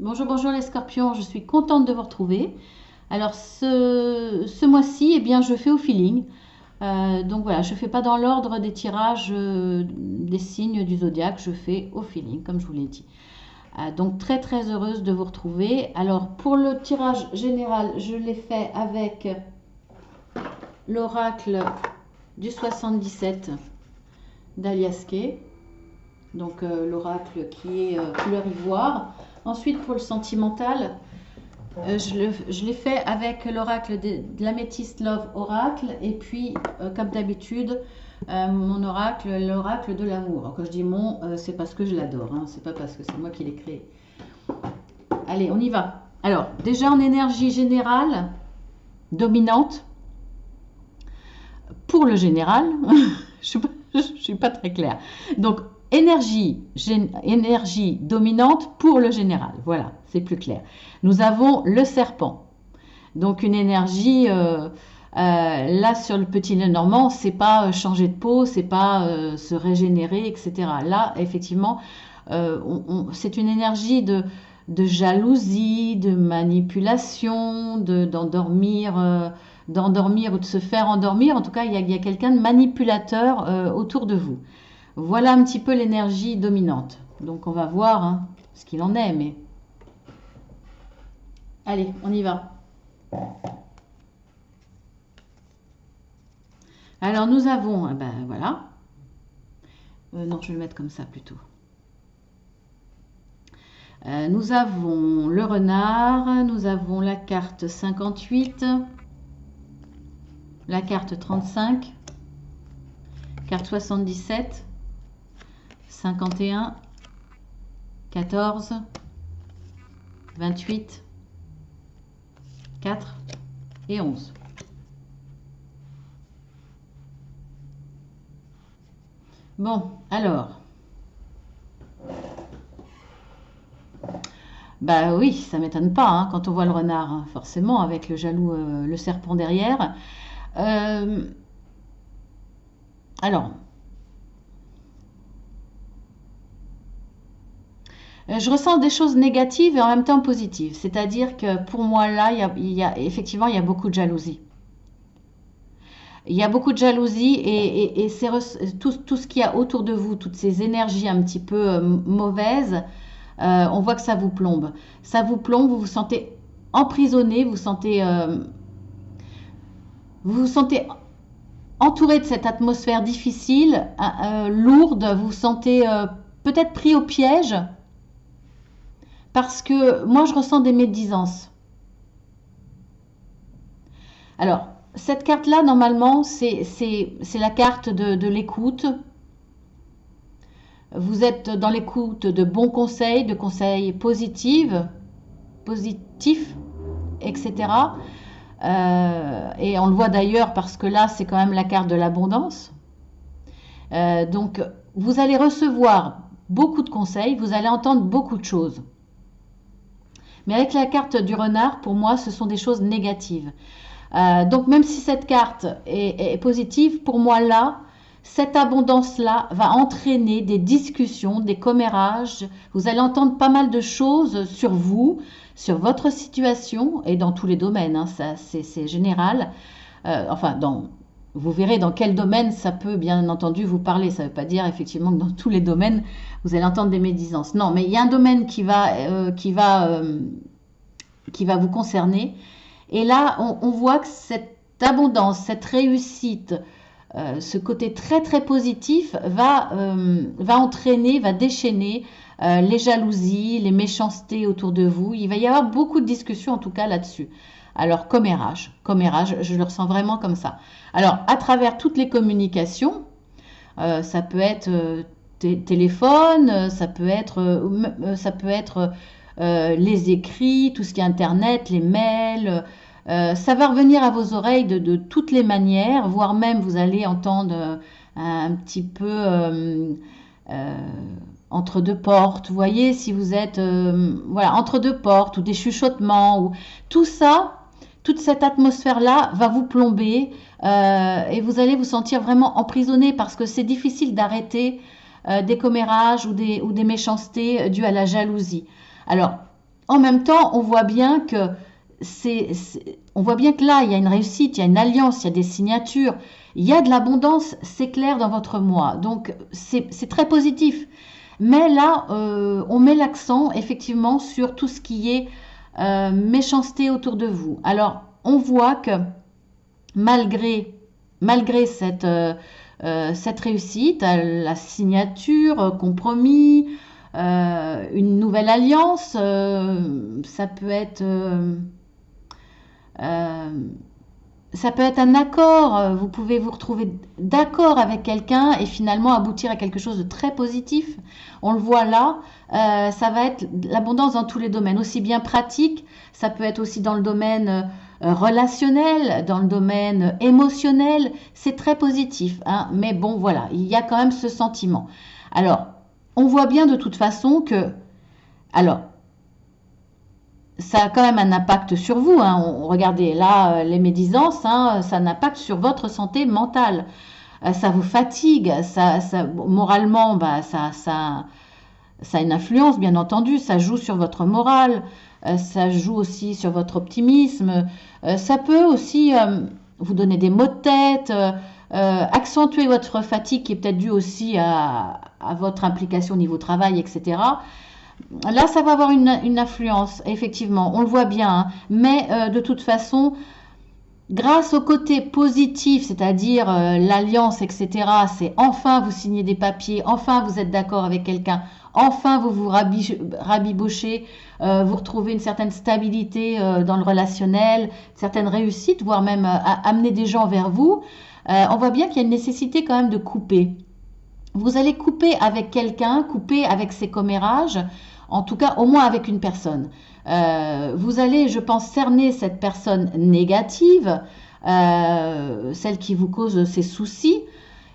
Bonjour, bonjour les scorpions, je suis contente de vous retrouver. Alors ce mois-ci, eh bien, je fais au feeling. Donc voilà, je ne fais pas dans l'ordre des tirages des signes du zodiaque, je fais au feeling, comme je vous l'ai dit. Donc très très heureuse de vous retrouver. Alors pour le tirage général, je l'ai fait avec l'oracle du 77 d'Aliaské. Donc l'oracle qui est couleur ivoire. Ensuite pour le sentimental, je l'ai fait avec l'oracle de l'améthyste Love Oracle et puis comme d'habitude mon oracle, l'oracle de l'amour. Quand je dis mon, c'est parce que je l'adore, hein, c'est pas parce que c'est moi qui l'ai créé. Allez, on y va. Alors déjà en énergie générale dominante pour le général, je suis pas très claire. Donc énergie dominante pour le général. Voilà, c'est plus clair. Nous avons le serpent. Donc une énergie, là sur le petit Lenormand, c'est pas changer de peau, c'est pas se régénérer, etc. Là, effectivement, c'est une énergie de jalousie, de manipulation, d'endormir ou de se faire endormir. En tout cas, il y a quelqu'un de manipulateur autour de vous. Voilà un petit peu l'énergie dominante. Donc on va voir hein, ce qu'il en est. Mais allez, on y va. Alors nous avons, ben voilà. Non, je vais le mettre comme ça plutôt. Nous avons le renard, nous avons la carte 58, la carte 35, carte 77, 51, 14, 28, 4 et 11. Bon, alors. Bah oui, ça m'étonne pas hein, quand on voit le renard, hein, forcément, avec le jaloux, le serpent derrière. Euh, alors, je ressens des choses négatives et en même temps positives. C'est-à-dire que pour moi, là, effectivement, il y a beaucoup de jalousie. Il y a beaucoup de jalousie et tout ce qu'il y a autour de vous, toutes ces énergies un petit peu mauvaises, on voit que ça vous plombe. Ça vous plombe, vous vous sentez emprisonné, vous vous sentez entouré de cette atmosphère difficile, lourde, vous vous sentez peut-être pris au piège parce que moi je ressens des médisances. Alors, cette carte-là, normalement, c'est la carte de l'écoute. Vous êtes dans l'écoute de bons conseils, de conseils positifs, etc. Et on le voit d'ailleurs parce que là, c'est quand même la carte de l'abondance. Donc, vous allez recevoir beaucoup de conseils, vous allez entendre beaucoup de choses. Mais avec la carte du renard, pour moi, ce sont des choses négatives. Donc même si cette carte est positive, pour moi là, cette abondance-là va entraîner des discussions, des commérages. Vous allez entendre pas mal de choses sur vous, sur votre situation et dans tous les domaines. Hein, ça, c'est général. Vous verrez dans quel domaine ça peut bien entendu vous parler. Ça ne veut pas dire effectivement que dans tous les domaines vous allez entendre des médisances. Non, mais il y a un domaine qui va vous concerner. Et là, on voit que cette abondance, cette réussite, ce côté très très positif va entraîner, va déchaîner les jalousies, les méchancetés autour de vous. Il va y avoir beaucoup de discussions en tout cas là-dessus. Alors commérage, je le ressens vraiment comme ça. Alors à travers toutes les communications, ça peut être téléphone, ça peut être les écrits, tout ce qui est internet, les mails. Ça va revenir à vos oreilles de toutes les manières, voire même vous allez entendre un petit peu entre deux portes. Vous voyez, si vous êtes voilà, entre deux portes ou des chuchotements, ou tout ça, toute cette atmosphère-là va vous plomber et vous allez vous sentir vraiment emprisonné parce que c'est difficile d'arrêter des commérages ou des méchancetés dues à la jalousie. Alors, en même temps, on voit bien que on voit bien que là, il y a une réussite, il y a une alliance, il y a des signatures, il y a de l'abondance, c'est clair dans votre mois. Donc, c'est très positif. Mais là, on met l'accent effectivement sur tout ce qui est méchanceté autour de vous. Alors, on voit que malgré cette réussite, la signature, compromis, une nouvelle alliance, ça peut être euh, ça peut être un accord, vous pouvez vous retrouver d'accord avec quelqu'un et finalement aboutir à quelque chose de très positif. On le voit là, ça va être l'abondance dans tous les domaines, aussi bien pratique, ça peut être aussi dans le domaine relationnel, dans le domaine émotionnel, c'est très positif, hein, mais bon voilà, il y a quand même ce sentiment. Alors, on voit bien de toute façon que, alors, ça a quand même un impact sur vous, hein. Regardez, là, les médisances, hein, ça a un impact sur votre santé mentale. Ça vous fatigue, moralement, bah, ça a une influence, bien entendu. Ça joue sur votre morale, ça joue aussi sur votre optimisme. Ça peut aussi vous donner des maux de tête, accentuer votre fatigue qui est peut-être due aussi à votre implication au niveau travail, etc. Là, ça va avoir une influence, effectivement, on le voit bien, hein. Mais de toute façon, grâce au côté positif, c'est-à-dire l'alliance, etc., c'est enfin vous signez des papiers, enfin vous êtes d'accord avec quelqu'un, enfin vous vous rabibochez, vous retrouvez une certaine stabilité dans le relationnel, une certaine réussite, voire même amener des gens vers vous. On voit bien qu'il y a une nécessité quand même de couper. Vous allez couper avec quelqu'un, couper avec ses commérages, en tout cas au moins avec une personne. Vous allez, je pense, cerner cette personne négative, celle qui vous cause ces soucis,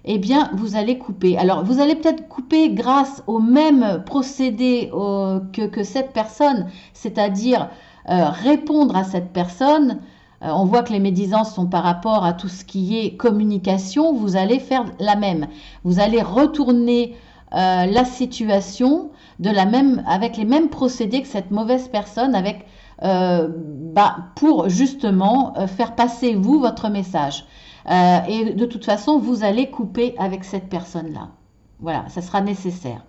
eh bien, vous allez couper. Alors, vous allez peut-être couper grâce au même procédé que cette personne, c'est-à-dire répondre à cette personne. On voit que les médisances sont par rapport à tout ce qui est communication, vous allez faire la même. Vous allez retourner la situation avec les mêmes procédés que cette mauvaise personne, pour justement faire passer vous votre message. Et de toute façon, vous allez couper avec cette personne-là. Voilà, ça sera nécessaire.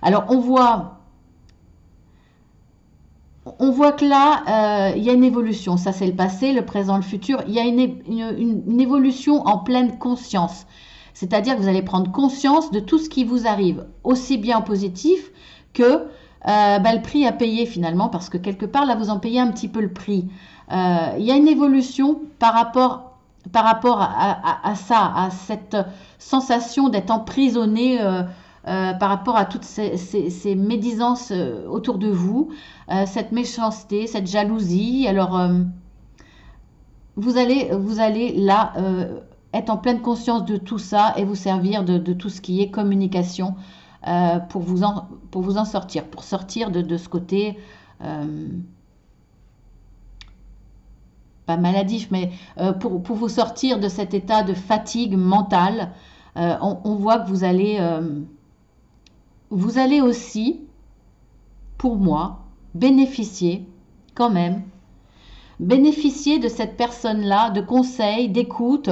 Alors, on voit que là, il y a une évolution. Ça, c'est le passé, le présent, le futur. Il y a une évolution en pleine conscience. C'est-à-dire que vous allez prendre conscience de tout ce qui vous arrive, aussi bien en positif que le prix à payer finalement, parce que quelque part, là, vous en payez un petit peu le prix. Il y a une évolution par rapport à ça, à cette sensation d'être emprisonné par rapport à toutes ces médisances autour de vous, cette méchanceté, cette jalousie. Alors, vous allez là être en pleine conscience de tout ça et vous servir de tout ce qui est communication pour vous en sortir, pour sortir de ce côté pas maladif, mais pour vous sortir de cet état de fatigue mentale. On voit que vous allez aussi, pour moi, bénéficier quand même, bénéficier de cette personne-là, de conseils, d'écoute,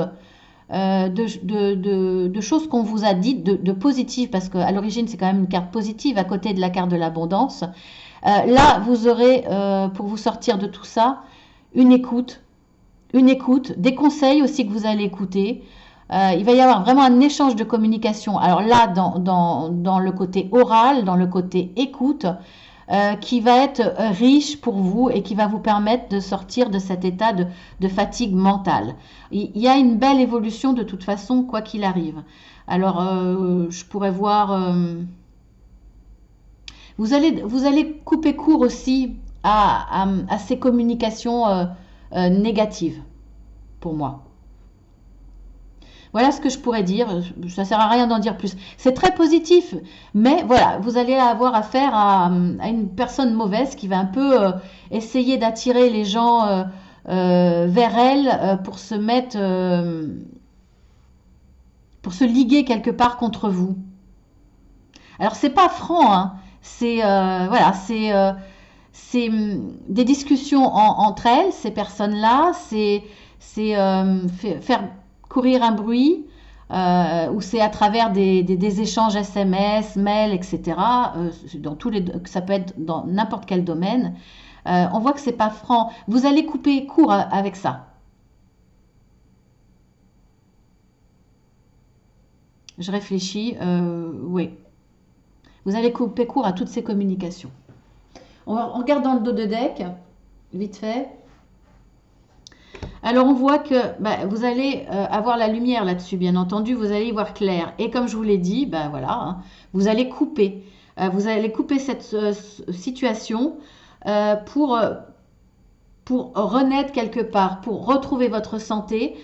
de choses qu'on vous a dites, de positives, parce qu'à l'origine, c'est quand même une carte positive à côté de la carte de l'abondance. Là, vous aurez, pour vous sortir de tout ça, une écoute, des conseils aussi que vous allez écouter. Il va y avoir vraiment un échange de communication. Alors là, dans le côté oral, dans le côté écoute, qui va être riche pour vous et qui va vous permettre de sortir de cet état de fatigue mentale. Il y a une belle évolution de toute façon, quoi qu'il arrive. Alors, je pourrais voir... vous allez couper court aussi à ces communications négatives, pour moi. Voilà ce que je pourrais dire. Ça ne sert à rien d'en dire plus. C'est très positif, mais voilà, vous allez avoir affaire à une personne mauvaise qui va un peu essayer d'attirer les gens vers elle pour se mettre, pour se liguer quelque part contre vous. Alors c'est pas franc, hein. C'est voilà, c'est des discussions entre elles, ces personnes-là, c'est faire courir un bruit, ou c'est à travers des échanges SMS, mails, etc. Dans tous les, ça peut être dans n'importe quel domaine. On voit que c'est pas franc. Vous allez couper court avec ça. Je réfléchis. Oui. Vous allez couper court à toutes ces communications. On regarde dans le dos de deck, vite fait. Alors on voit que vous allez avoir la lumière là-dessus, bien entendu, vous allez y voir clair. Et comme je vous l'ai dit, voilà, hein, vous allez couper. Vous allez couper cette situation pour renaître quelque part, pour retrouver votre santé,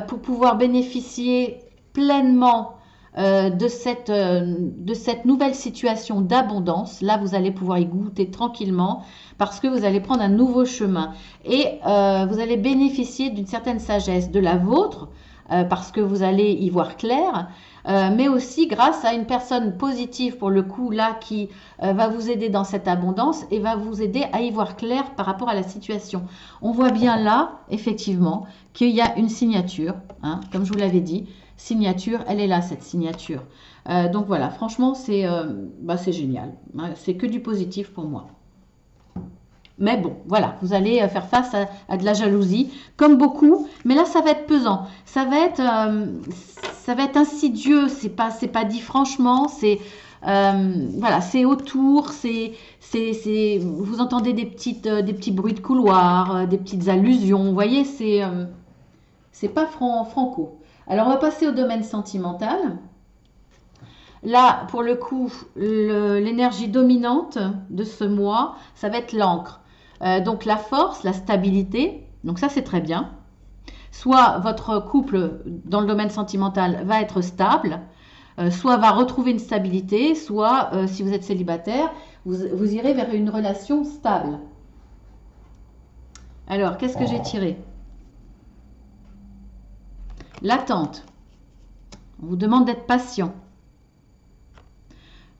pour pouvoir bénéficier pleinement de cette nouvelle situation d'abondance. Là, vous allez pouvoir y goûter tranquillement parce que vous allez prendre un nouveau chemin et vous allez bénéficier d'une certaine sagesse de la vôtre parce que vous allez y voir clair, mais aussi grâce à une personne positive pour le coup là qui va vous aider dans cette abondance et va vous aider à y voir clair par rapport à la situation. On voit bien là, effectivement, qu'il y a une signature, hein, comme je vous l'avais dit. Signature, elle est là, cette signature. Donc voilà, franchement, c'est génial. C'est que du positif pour moi. Mais bon, voilà, vous allez faire face à de la jalousie, comme beaucoup. Mais là, ça va être pesant. Ça va être insidieux. C'est pas dit franchement. C'est voilà, c'est autour. Vous entendez des petits bruits de couloir, des petites allusions. Vous voyez, c'est pas franco. Alors, on va passer au domaine sentimental. Là, pour le coup, l'énergie dominante de ce mois, ça va être l'encre. Donc, la force, la stabilité. Donc, ça, c'est très bien. Soit votre couple, dans le domaine sentimental, va être stable, soit va retrouver une stabilité, soit, si vous êtes célibataire, vous irez vers une relation stable. Alors, qu'est-ce que j'ai tiré ? L'attente. On vous demande d'être patient.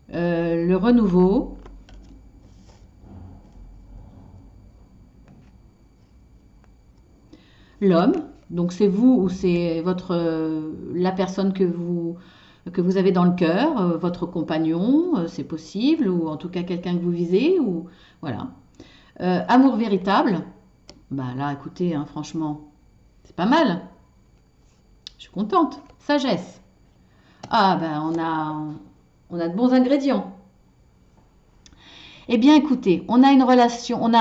Le renouveau. L'homme. Donc c'est vous ou c'est la personne que vous avez dans le cœur, votre compagnon, c'est possible, ou en tout cas quelqu'un que vous visez, ou voilà. Amour véritable. Là, écoutez, hein, franchement, c'est pas mal. Je suis contente. Sagesse. Ah, on a de bons ingrédients. Eh bien, écoutez, on a une relation,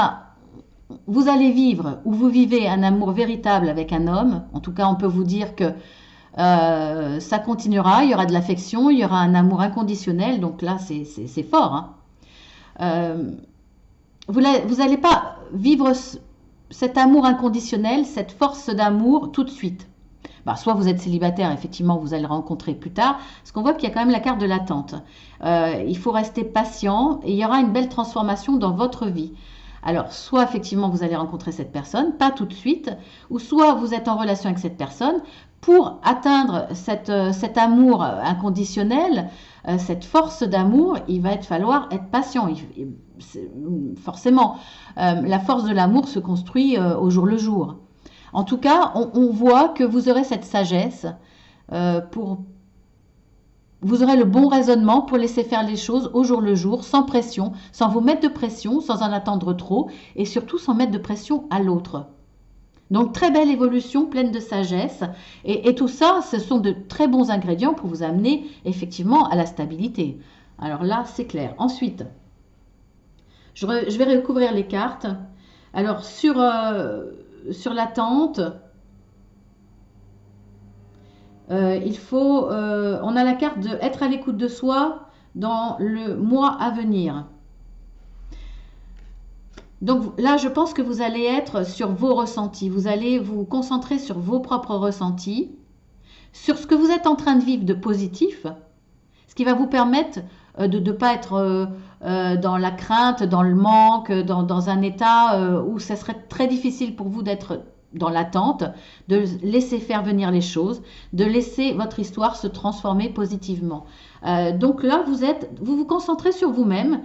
vous allez vivre ou vous vivez un amour véritable avec un homme. En tout cas, on peut vous dire que ça continuera. Il y aura de l'affection, il y aura un amour inconditionnel. Donc là, c'est fort. Hein. Vous n'allez pas vivre cet amour inconditionnel, cette force d'amour tout de suite. Soit vous êtes célibataire, effectivement, vous allez le rencontrer plus tard, parce qu'on voit qu'il y a quand même la carte de l'attente. Il faut rester patient et il y aura une belle transformation dans votre vie. Alors, soit effectivement vous allez rencontrer cette personne, pas tout de suite, ou soit vous êtes en relation avec cette personne. Pour atteindre cet amour inconditionnel, cette force d'amour, il va falloir être patient. Forcément, la force de l'amour se construit au jour le jour. En tout cas, on voit que vous aurez cette sagesse vous aurez le bon raisonnement pour laisser faire les choses au jour le jour, sans pression, sans vous mettre de pression, sans en attendre trop, et surtout sans mettre de pression à l'autre. Donc, très belle évolution, pleine de sagesse, et tout ça, ce sont de très bons ingrédients pour vous amener effectivement à la stabilité. Alors là, c'est clair. Ensuite, je vais recouvrir les cartes. Alors, sur l'attente, on a la carte de être à l'écoute de soi dans le mois à venir. Donc là, je pense que vous allez être sur vos ressentis. Vous allez vous concentrer sur vos propres ressentis, sur ce que vous êtes en train de vivre de positif, ce qui va vous permettre de ne pas être dans la crainte, dans le manque, dans un état où ça serait très difficile pour vous d'être dans l'attente, de laisser faire venir les choses, de laisser votre histoire se transformer positivement. Donc là, vous vous concentrez sur vous-même,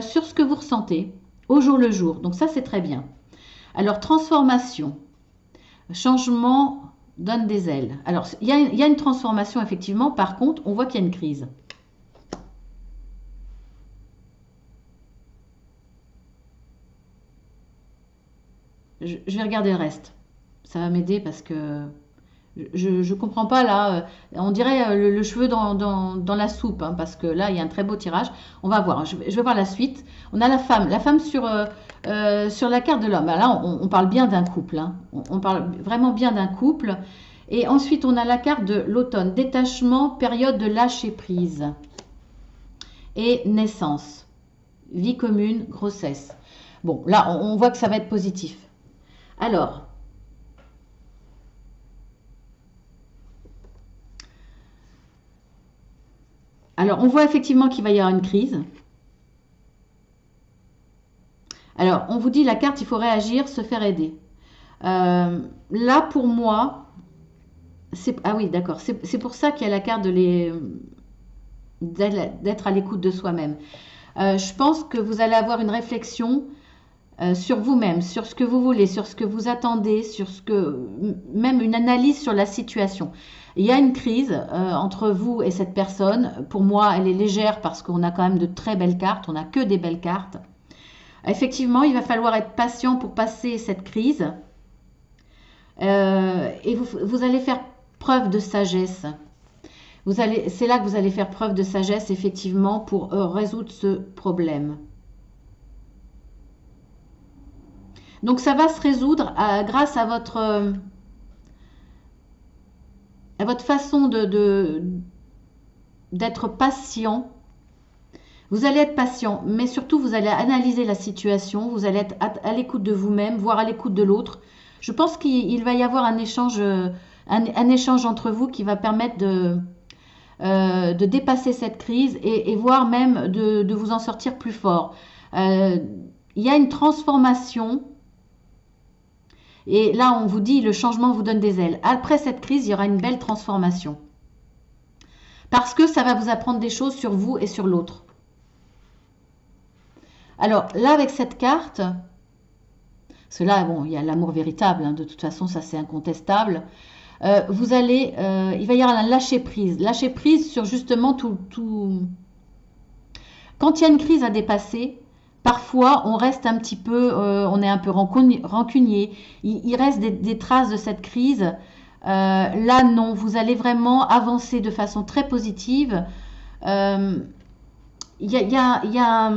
sur ce que vous ressentez. au jour le jour. Donc ça, c'est très bien. Alors, transformation, changement donne des ailes. Alors, il y a une transformation, effectivement. Par contre, on voit qu'il y a une crise. Je vais regarder le reste. Ça va m'aider parce que je ne comprends pas là. On dirait le cheveu dans la soupe, hein, parce que là, il y a un très beau tirage. On va voir. Je vais voir la suite. On a la femme. La femme sur la carte de l'homme. Là, on parle bien d'un couple, hein. On parle vraiment bien d'un couple. Et ensuite, on a la carte de l'automne. Détachement, période de lâcher prise. Et naissance. Vie commune, grossesse. Bon, là, on voit que ça va être positif. Alors, on voit effectivement qu'il va y avoir une crise. Alors, on vous dit la carte, il faut réagir, se faire aider. Là, pour moi, ah oui, d'accord. C'est pour ça qu'il y a la carte d'être à l'écoute de soi-même. Je pense que vous allez avoir une réflexion sur vous-même, sur ce que vous voulez, sur ce que vous attendez, même une analyse sur la situation. Il y a une crise entre vous et cette personne. Pour moi, elle est légère parce qu'on a quand même de très belles cartes. On n'a que des belles cartes. Effectivement, il va falloir être patient pour passer cette crise. Et vous allez faire preuve de sagesse. C'est là que vous allez faire preuve de sagesse, effectivement, pour résoudre ce problème. Donc, ça va se résoudre grâce à votre façon d'être patient. Vous allez être patient, mais surtout, vous allez analyser la situation. Vous allez être à l'écoute de vous-même, voire à l'écoute de l'autre. Je pense qu'il va y avoir un échange entre vous qui va permettre de dépasser cette crise et voire même de vous en sortir plus fort. Il y a une transformation et là on vous dit le changement vous donne des ailes. Après cette crise, il y aura une belle transformation parce que ça va vous apprendre des choses sur vous et sur l'autre. Alors là avec cette carte, parce que là bon il y a l'amour véritable, hein, de toute façon ça c'est incontestable. Il va y avoir un lâcher prise sur justement tout. Quand il y a une crise à dépasser, parfois on reste un petit peu, on est un peu rancunier. Il reste des traces de cette crise. Là non, vous allez vraiment avancer de façon très positive. Il y a, il y a, il y a,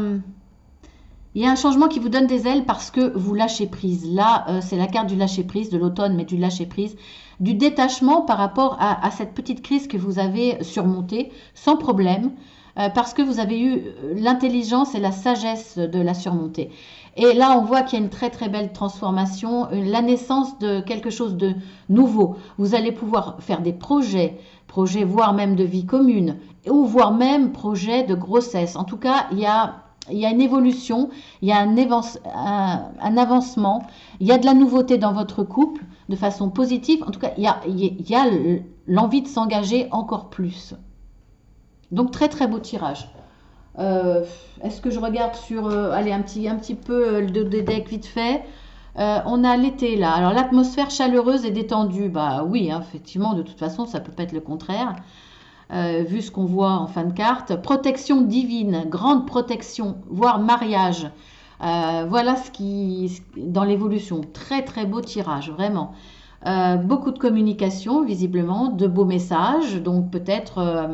il y a un changement qui vous donne des ailes parce que vous lâchez prise. Là, c'est la carte du lâcher prise, de l'automne, mais du lâcher prise, du détachement par rapport à cette petite crise que vous avez surmontée sans problème, parce que vous avez eu l'intelligence et la sagesse de la surmonter. Et là, on voit qu'il y a une très très belle transformation, la naissance de quelque chose de nouveau. Vous allez pouvoir faire des projets, voire même de vie commune, ou voire même projets de grossesse. En tout cas, il y a une évolution, il y a un avancement, il y a de la nouveauté dans votre couple de façon positive. En tout cas, il y a l'envie de s'engager encore plus. Donc, très très beau tirage. Est-ce que je regarde sur allez, un petit peu des decks vite fait. On a l'été là. Alors, l'atmosphère chaleureuse et détendue. Bah oui, hein, effectivement, de toute façon, ça peut pas être le contraire. Vu ce qu'on voit en fin de carte. Protection divine, grande protection, voire mariage. Voilà ce qui, dans l'évolution, très très beau tirage, vraiment. Beaucoup de communication, visiblement, de beaux messages, donc peut-être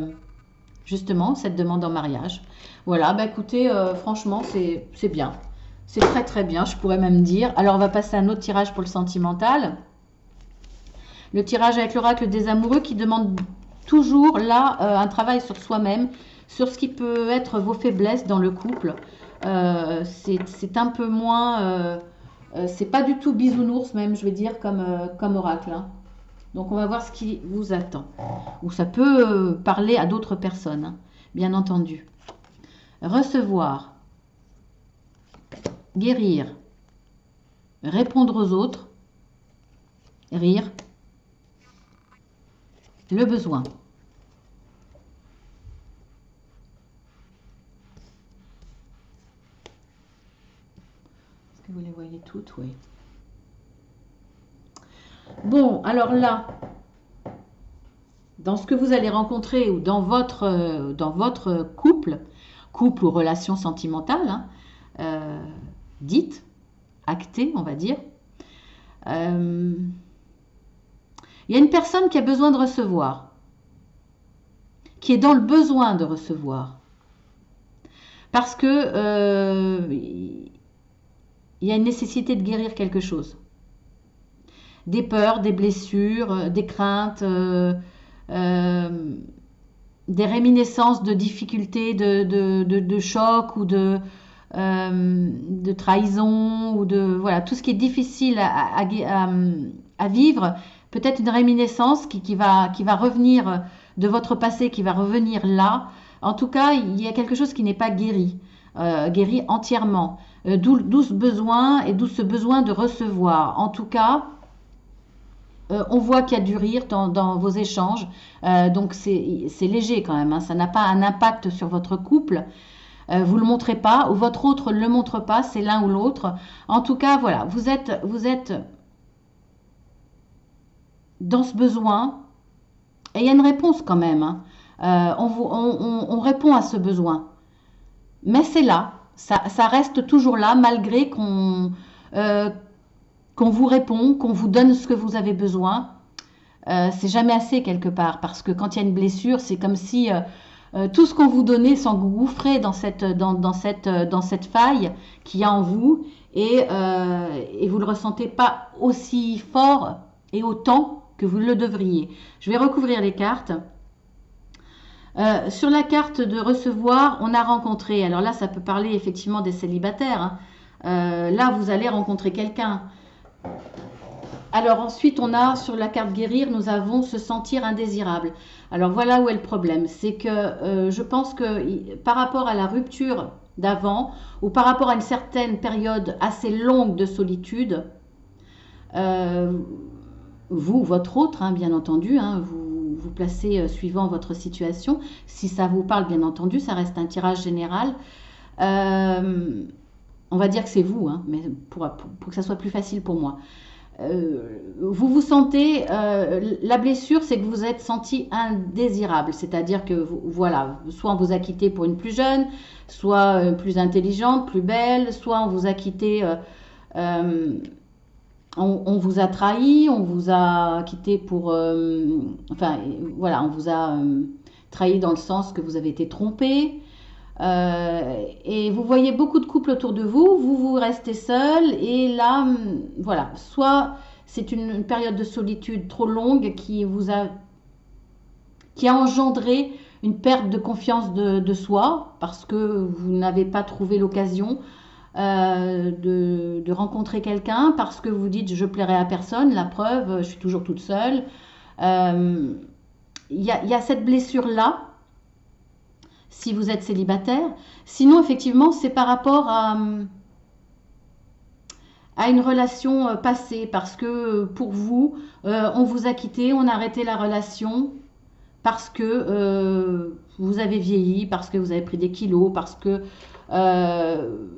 justement cette demande en mariage. Voilà, bah écoutez, franchement, c'est bien. C'est très très bien, je pourrais même dire. Alors on va passer à un autre tirage pour le sentimental. Le tirage avec l'oracle des amoureux qui demande toujours là un travail sur soi-même, sur ce qui peut être vos faiblesses dans le couple. C'est un peu moins, c'est pas du tout bisounours même, je vais dire, comme oracle, hein. Donc on va voir ce qui vous attend. Ou ça peut parler à d'autres personnes, hein, bien entendu. Recevoir, guérir, répondre aux autres, rire, le besoin. Est-ce que vous les voyez toutes? Oui. Bon, alors là, dans ce que vous allez rencontrer ou dans votre couple, couple ou relation sentimentale, hein, dite, actée, on va dire, il y a une personne qui a besoin de recevoir, qui est dans le besoin de recevoir. Parce que il y a une nécessité de guérir quelque chose. Des peurs, des blessures, des craintes, des réminiscences de difficultés, de choc ou de trahison ou de voilà tout ce qui est difficile à vivre, peut-être une réminiscence qui va revenir de votre passé, qui va revenir là. En tout cas, il y a quelque chose qui n'est pas guéri, guéri entièrement. D'où ce besoin et d'où ce besoin de recevoir. En tout cas, on voit qu'il y a du rire dans vos échanges, donc c'est léger quand même, hein, ça n'a pas un impact sur votre couple. Vous ne le montrez pas, ou votre autre ne le montre pas, c'est l'un ou l'autre. En tout cas, voilà, vous êtes dans ce besoin, et il y a une réponse quand même. Hein. On répond à ce besoin. Mais c'est là, ça reste toujours là, malgré qu'on vous répond, qu'on vous donne ce que vous avez besoin. C'est jamais assez quelque part, parce que quand il y a une blessure, c'est comme si tout ce qu'on vous donnait s'engouffrait dans cette faille qu'il y a en vous, et vous ne le ressentez pas aussi fort et autant que vous le devriez. Je vais recouvrir les cartes. Sur la carte de recevoir, on a rencontré, alors là ça peut parler effectivement des célibataires, hein. Là vous allez rencontrer quelqu'un. Alors ensuite on a sur la carte guérir, nous avons se sentir indésirable. Alors voilà où est le problème, c'est que je pense que par rapport à la rupture d'avant ou par rapport à une certaine période assez longue de solitude, vous, votre autre, hein, bien entendu, hein, vous placez suivant votre situation. Si ça vous parle, bien entendu, ça reste un tirage général. On va dire que c'est vous, hein, mais pour que ça soit plus facile pour moi. Vous vous sentez, la blessure, c'est que vous vous êtes senti indésirable, c'est-à-dire que voilà, soit on vous a quitté pour une plus jeune, soit plus intelligente, plus belle, soit on vous a quitté, on vous a trahi, on vous a quitté pour, enfin voilà, on vous a trahi dans le sens que vous avez été trompé. Et vous voyez beaucoup de couples autour de vous, vous restez seul, et là, voilà, soit c'est une période de solitude trop longue qui a engendré une perte de confiance de soi, parce que vous n'avez pas trouvé l'occasion de rencontrer quelqu'un, parce que vous dites je plairai à personne, la preuve, je suis toujours toute seule. Il y a cette blessure-là, si vous êtes célibataire. Sinon, effectivement, c'est par rapport à une relation passée, parce que pour vous, on vous a quitté, on a arrêté la relation, parce que vous avez vieilli, parce que vous avez pris des kilos, parce que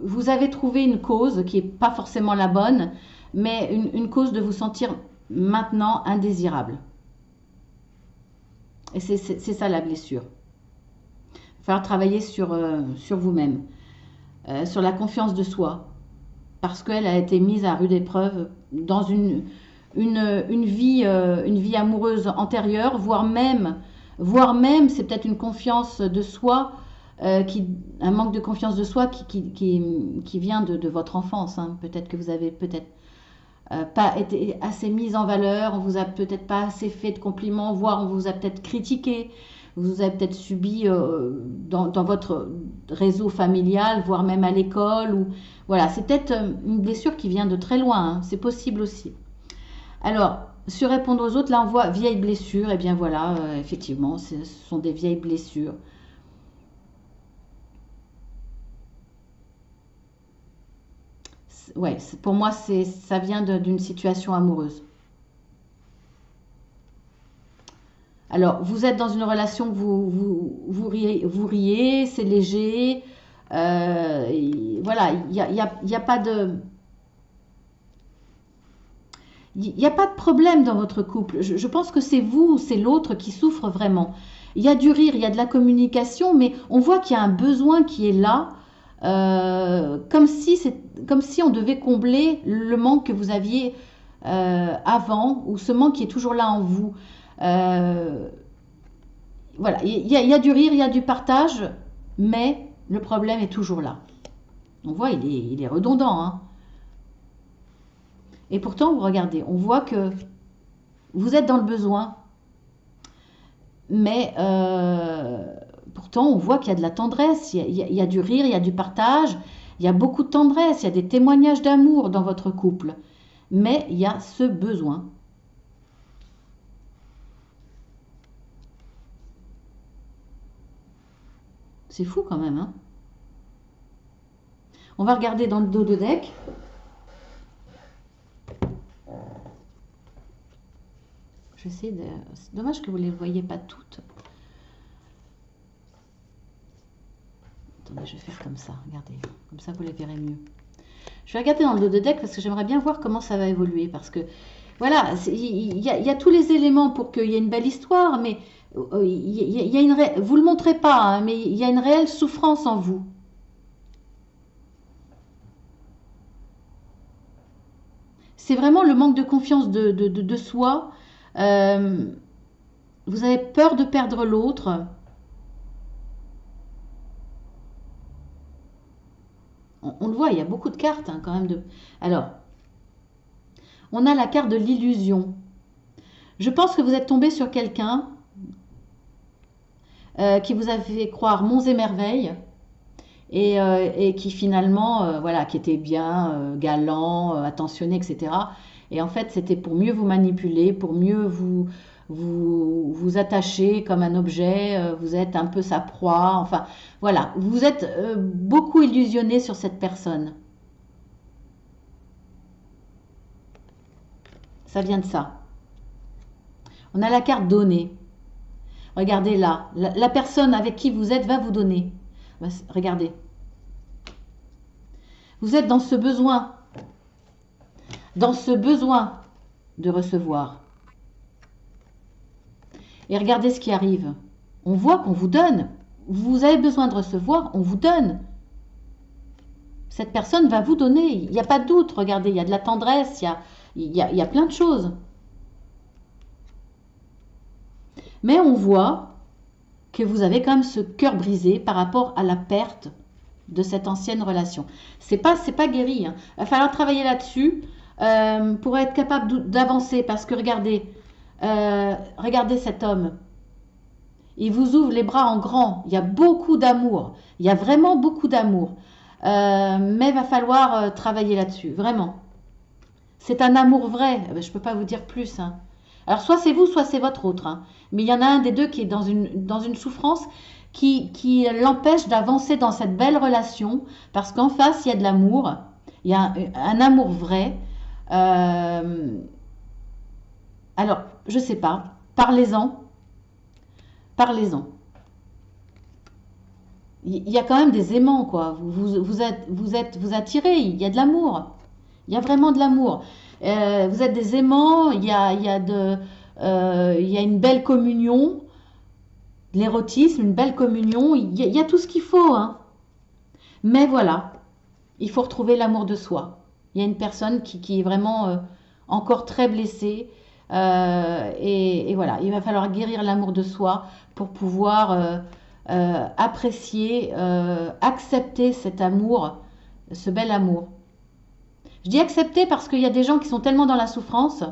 vous avez trouvé une cause qui n'est pas forcément la bonne, mais une cause de vous sentir maintenant indésirable. Et c'est ça la blessure. Il va falloir travailler sur vous-même, sur la confiance de soi, parce qu'elle a été mise à rude épreuve dans une vie amoureuse antérieure, voire même c'est peut-être une confiance de soi, un manque de confiance de soi qui vient de votre enfance. Hein. Peut-être que vous avez pas été assez mise en valeur, on vous a peut-être pas assez fait de compliments, voire on vous a peut-être critiqué. Vous avez peut-être subi dans votre réseau familial, voire même à l'école. Ou voilà, c'est peut-être une blessure qui vient de très loin. Hein, c'est possible aussi. Alors, sur répondre aux autres, là on voit vieilles blessures. Et bien voilà, effectivement, ce sont des vieilles blessures. Ouais, pour moi, ça vient d'une situation amoureuse. Alors, vous êtes dans une relation que vous riez, c'est léger. Voilà, il y a pas de... Il n'y a pas de problème dans votre couple. Je pense que c'est vous ou c'est l'autre qui souffre vraiment. Il y a du rire, il y a de la communication, mais on voit qu'il y a un besoin qui est là, comme si on devait combler le manque que vous aviez avant, ou ce manque qui est toujours là en vous. Euh, voilà, il y a du rire, il y a du partage, mais le problème est toujours là. On voit, il est redondant, hein. Et pourtant, vous regardez, on voit que vous êtes dans le besoin, mais pourtant, on voit qu'il y a de la tendresse, il y a du rire, il y a du partage, il y a beaucoup de tendresse, il y a des témoignages d'amour dans votre couple. Mais il y a ce besoin. C'est fou quand même, hein? On va regarder dans le dos de deck. C'est dommage que vous ne les voyez pas toutes. Attendez, je vais faire comme ça, regardez. Comme ça, vous les verrez mieux. Je vais regarder dans le dos de deck parce que j'aimerais bien voir comment ça va évoluer. Parce que, voilà, il y a tous les éléments pour qu'il y ait une belle histoire, mais vous ne le montrez pas, hein, mais il y a une réelle souffrance en vous. C'est vraiment le manque de confiance de soi. Vous avez peur de perdre l'autre. On le voit, il y a beaucoup de cartes, hein, quand même. Alors, on a la carte de l'illusion. Je pense que vous êtes tombé sur quelqu'un qui vous a fait croire monts et merveilles et qui finalement, voilà, qui était bien, galant, attentionné, etc. Et en fait, c'était pour mieux vous manipuler, pour mieux vous attacher comme un objet, vous êtes un peu sa proie, enfin, voilà, vous êtes beaucoup illusionné sur cette personne. Ça vient de ça. On a la carte donner. Regardez là, la personne avec qui vous êtes va vous donner. Regardez. Vous êtes dans ce besoin de recevoir. Et regardez ce qui arrive. On voit qu'on vous donne. Vous avez besoin de recevoir, on vous donne. Cette personne va vous donner. Il n'y a pas de doute. Regardez, il y a de la tendresse, il y a plein de choses. Mais on voit que vous avez quand même ce cœur brisé par rapport à la perte de cette ancienne relation. C'est pas guéri, hein. Il va falloir travailler là-dessus pour être capable d'avancer. Parce que regardez, regardez cet homme. Il vous ouvre les bras en grand. Il y a beaucoup d'amour. Il y a vraiment beaucoup d'amour. Mais il va falloir travailler là-dessus, vraiment. C'est un amour vrai. Je ne peux pas vous dire plus, hein. Alors, soit c'est vous, soit c'est votre autre, hein. Mais il y en a un des deux qui est dans une souffrance qui l'empêche d'avancer dans cette belle relation. Parce qu'en face, il y a de l'amour. Il y a un amour vrai. Alors, je ne sais pas. Parlez-en. Parlez-en. Il y a quand même des aimants, quoi. Vous attirez, il y a de l'amour. Il y a vraiment de l'amour. Vous êtes des aimants, il y a une belle communion, de l'érotisme, une belle communion, il y a tout ce qu'il faut, hein. Mais voilà, il faut retrouver l'amour de soi. Il y a une personne qui est vraiment encore très blessée. Et voilà, il va falloir guérir l'amour de soi pour pouvoir apprécier, accepter cet amour, ce bel amour. Je dis accepter parce qu'il y a des gens qui sont tellement dans la souffrance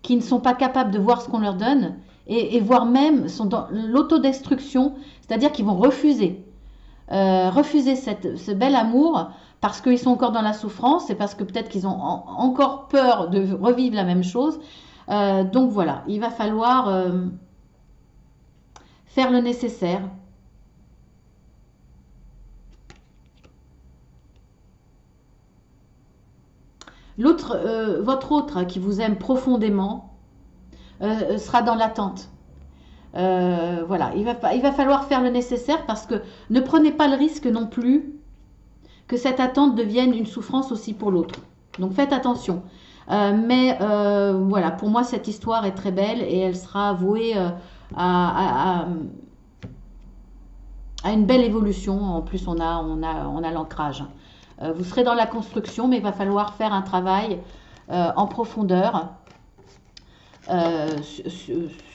qui ne sont pas capables de voir ce qu'on leur donne et voire même sont dans l'autodestruction, c'est-à-dire qu'ils vont refuser ce bel amour parce qu'ils sont encore dans la souffrance et parce que peut-être qu'ils ont encore peur de revivre la même chose. Donc voilà, il va falloir faire le nécessaire. Votre autre qui vous aime profondément sera dans l'attente. Voilà, il va falloir faire le nécessaire parce que ne prenez pas le risque non plus que cette attente devienne une souffrance aussi pour l'autre. Donc faites attention. Voilà, pour moi, cette histoire est très belle et elle sera vouée à, à- à une belle évolution. En plus, on a l'ancrage. Vous serez dans la construction, mais il va falloir faire un travail en profondeur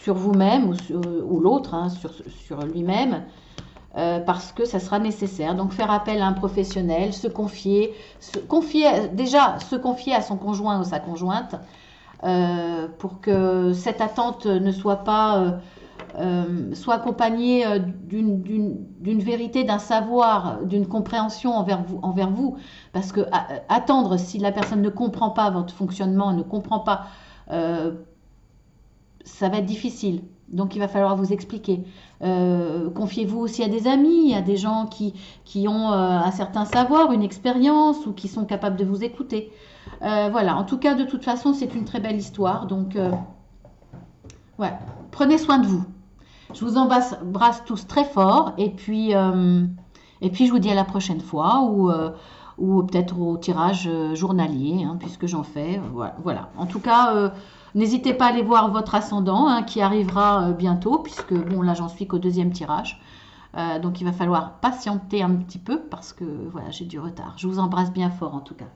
sur vous-même ou l'autre, hein, sur lui-même, parce que ça sera nécessaire. Donc faire appel à un professionnel, déjà se confier à son conjoint ou sa conjointe, pour que cette attente ne soit pas soit accompagnée d'une vérité, d'un savoir, d'une compréhension envers vous, parce que attendre, si la personne ne comprend pas votre fonctionnement, ne comprend pas, euh, ça va être difficile. Donc il va falloir vous expliquer. Confiez-vous aussi à des amis, à des gens qui ont un certain savoir, une expérience ou qui sont capables de vous écouter. Voilà, en tout cas, de toute façon, c'est une très belle histoire. Donc, ouais, prenez soin de vous. Je vous embrasse tous très fort et puis je vous dis à la prochaine fois ou peut-être au tirage journalier, hein, puisque j'en fais. Voilà, voilà. En tout cas, n'hésitez pas à aller voir votre ascendant, hein, qui arrivera bientôt, puisque bon, là j'en suis qu'au deuxième tirage. Donc il va falloir patienter un petit peu parce que voilà, j'ai du retard. Je vous embrasse bien fort en tout cas.